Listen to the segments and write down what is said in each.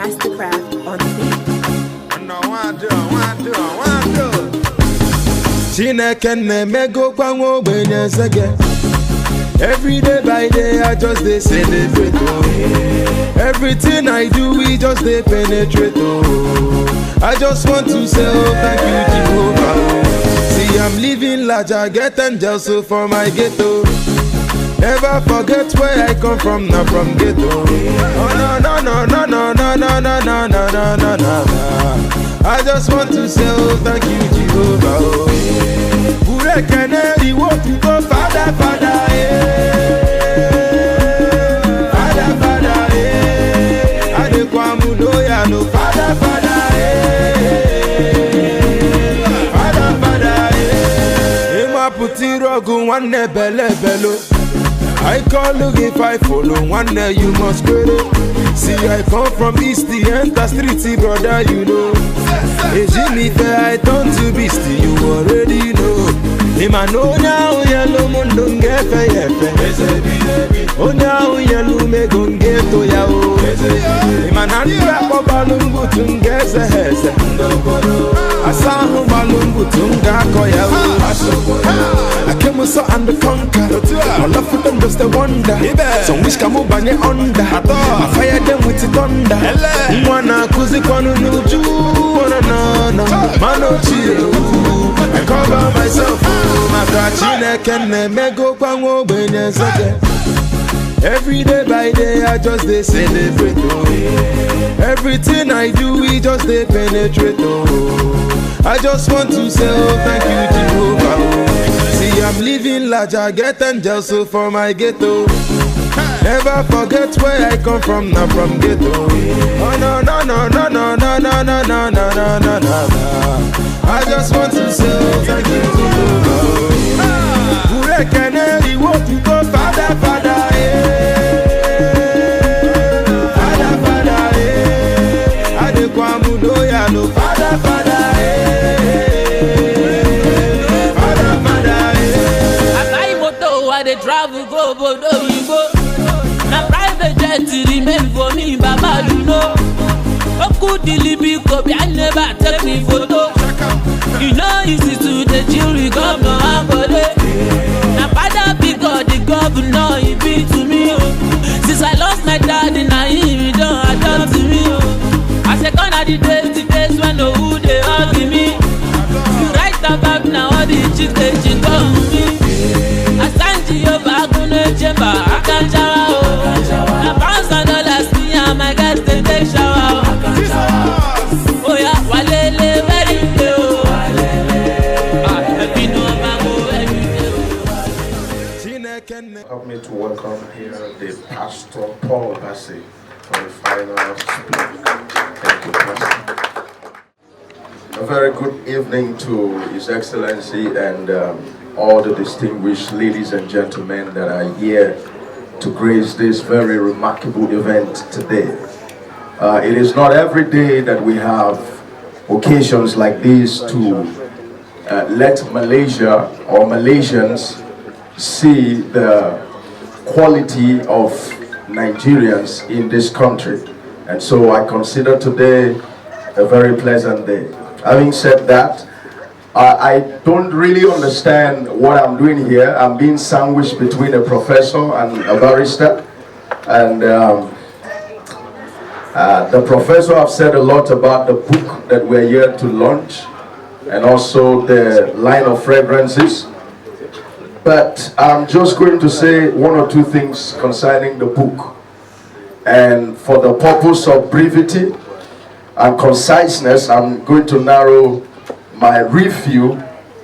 Mastercraft on the beat. Every day by day I just dey celebrate oh. Everything I do we just dey penetrate oh. I just want to say oh thank you Jehovah oh. See I'm living large, I get angels so for my ghetto. Never forget where I come from, not from ghetto. Oh no no no no no no no no no no no no. I just want to say oh thank you Jehovah oh. Ure keneri wo to go Father Father Father Father Adekwamu no ya no Father Father Father Father Ema puti rogu wane bele belo. I call you if I follow one day you must credit. See I come from East, the enter street, brother you know. Hey Jimmy fair I turn to beast, you already know. Him I know now yellow moon don't get fair. Oh now yellow me gon' get to ya oh. Him I not rap a balloon button guess a hess. I saw him balloon button gako ya oh. I came so and the conquer. I love for them just a wonder. Some wish come up and under. I fire them with the thunder. Mwana kuzi kwanu nuju. No mano chill. I cover myself. Makachine kenne mego kwango benye sake. Every day by day I just dey celebrate oh. Everything I do we just dey penetrate oh. I just want to say oh thank you Jehovah oh. See I'm living large, I get angels so for my ghetto. Never forget where I come from, not from ghetto. Oh no no no no no no no no no no no no no. I just want to say oh thank you Jehovah. Ure keneri wo to go Father Father Father Father Adekwamu no ya no Father Father Father Father. As I moto I dey travel go bodo you go. Na private jet remain for me baba you know. Oku dilibi kobi I never take me photo. You know easy to the jury governor Ambole. Na father because the governor he be to me oh. Since I lost my daddy now he don't adopt me oh. I say gonna the days when no who they hug me. You write about now all the chicks they cheat on me. I stand to your back on the chamber I can't shower oh. $1,000 me and my guys they take shower oh. Oh yeah walele very low. Help me to welcome here the Pastor Paul Bassey for the final speech. Thank you, Pastor. A very good evening to His Excellency and all the distinguished ladies and gentlemen that are here to grace this very remarkable event today. It is not every day that we have occasions like this to let Malaysia or Malaysians see the quality of Nigerians in this country, and so I consider today a very pleasant day. Having said that, I don't really understand what I'm doing here. I'm being sandwiched between a professor and a barrister, and the professor have said a lot about the book that we're here to launch and also the line of fragrances. But I'm just going to say one or two things concerning the book. And for the purpose of brevity and conciseness, I'm going to narrow my review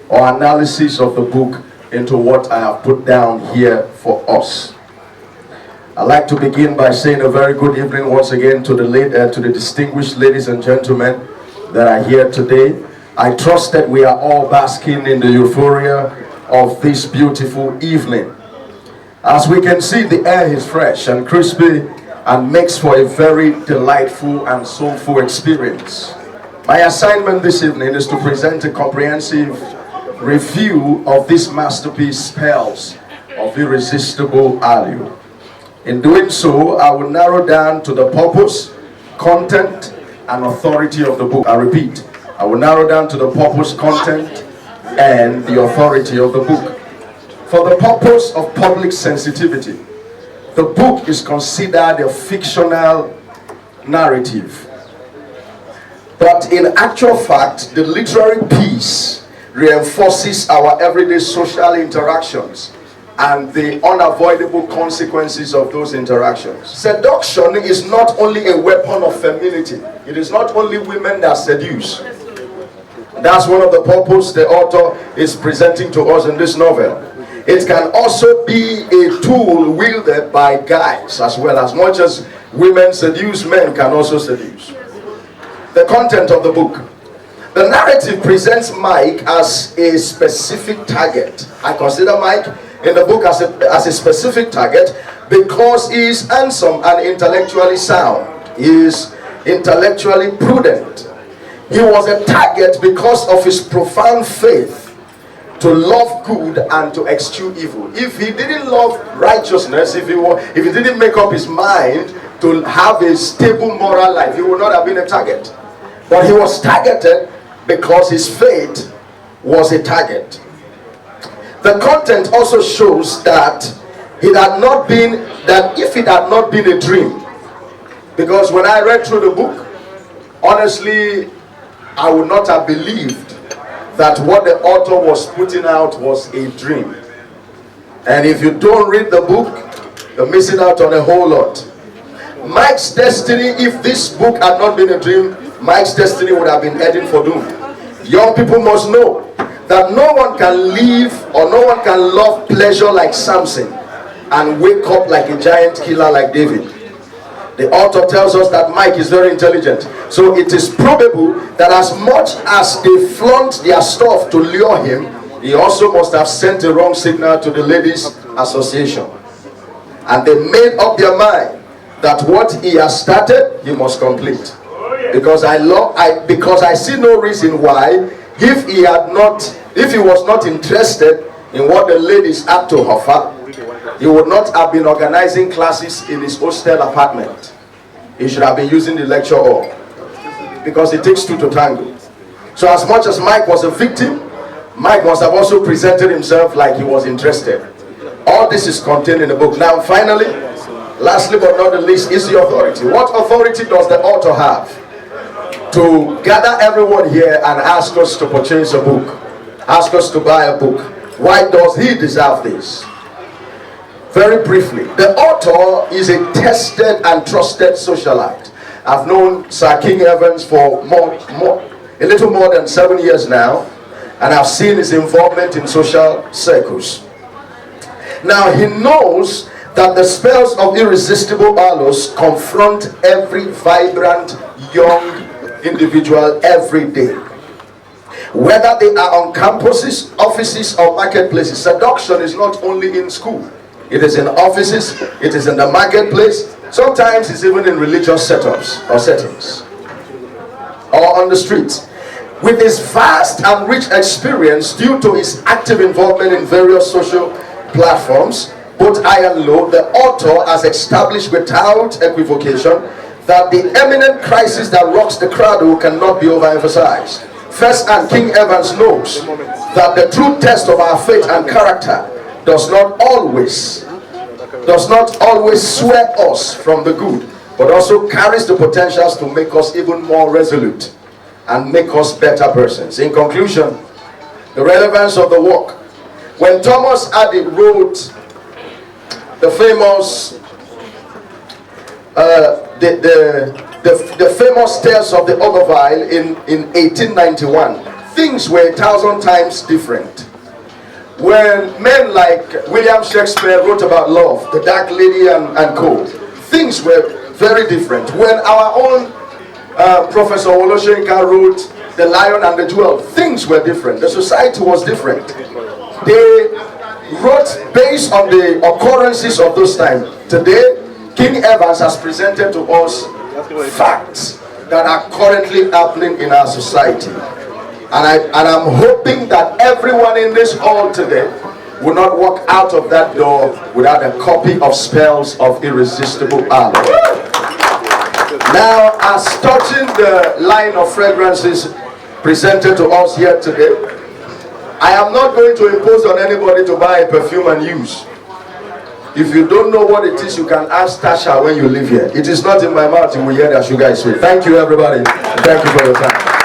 or analysis of the book into what I have put down here for us. I'd like to begin by saying a very good evening once again to the distinguished ladies and gentlemen that are here today. I trust that we are all basking in the euphoria of this beautiful evening. As we can see, the air is fresh and crispy and makes for a very delightful and soulful experience. My assignment this evening is to present a comprehensive review of this masterpiece, Spells of Irresistible Allure. In doing so, I will narrow down to the purpose, content, and authority of the book. I repeat, I will narrow down to the purpose, content, and the authority of the book. For the purpose of public sensitivity, the book is considered a fictional narrative. But in actual fact, the literary piece reinforces our everyday social interactions and the unavoidable consequences of those interactions. Seduction is not only a weapon of femininity. It is not only women that seduce. That's one of the purposes the author is presenting to us in this novel. It can also be a tool wielded by guys as well. As much as women seduce, men can also seduce. The content of the book. The narrative presents Mike as a specific target. I consider Mike in the book as a specific target because he is handsome and intellectually sound. He is intellectually prudent. He was a target because of his profound faith to love good and to eschew evil. If he didn't love righteousness, if he didn't make up his mind to have a stable moral life, he would not have been a target. But he was targeted because his faith was a target. The content also shows that if it had not been a dream, because when I read through the book, honestly, I would not have believed that what the author was putting out was a dream. And if you don't read the book, you're missing out on a whole lot. Mike's destiny, if this book had not been a dream, Mike's destiny would have been heading for doom. Young people must know that no one can live or no one can love pleasure like Samson and wake up like a giant killer like David. The author tells us that Mike is very intelligent. So it is probable that as much as they flaunt their stuff to lure him, he also must have sent a wrong signal to the ladies' association. And they made up their mind that what he has started, he must complete. Because I see no reason why, if he was not interested in what the ladies had to offer, he would not have been organizing classes in his hostel apartment. He should have been using the lecture hall. Because it takes two to tango. So as much as Mike was a victim, Mike must have also presented himself like he was interested. All this is contained in the book. Now finally, lastly but not the least, is the authority. What authority does the author have to gather everyone here and ask us to purchase a book, ask us to buy a book? Why does he deserve this? Very briefly, the author is a tested and trusted socialite. I've known Sir King Evans for a little more than 7 years now, and I've seen his involvement in social circles. Now he knows that the spells of irresistible allures confront every vibrant young individual every day. Whether they are on campuses, offices, or marketplaces, seduction is not only in school. It is in offices, it is in the marketplace, sometimes it's even in religious setups or settings, or on the streets. With his vast and rich experience due to his active involvement in various social platforms, both high and low, the author has established without equivocation that the eminent crisis that rocks the cradle cannot be overemphasized. First, and King Evans knows that the true test of our faith and character does not always swear us from the good, but also carries the potentials to make us even more resolute and make us better persons. In conclusion, the relevance of the work. When Thomas Hardy wrote the famous the famous Tales of the Ogre in 1891, things were 1,000 times different. When men like William Shakespeare wrote about love, The Dark Lady and co, things were very different. When our own Professor Oloshenka wrote The Lion and the Jewel, things were different. The society was different. They wrote based on the occurrences of those times. Today, King Evans has presented to us facts that are currently happening in our society. And I'm hoping that everyone in this hall today will not walk out of that door without a copy of Spells of Irresistible Allure. Now, as touching the line of fragrances presented to us here today, I am not going to impose on anybody to buy a perfume and use. If you don't know what it is, you can ask Tasha when you leave here. It is not in my mouth, you will hear that sugar is sweet. Thank you, everybody. Thank you for your time.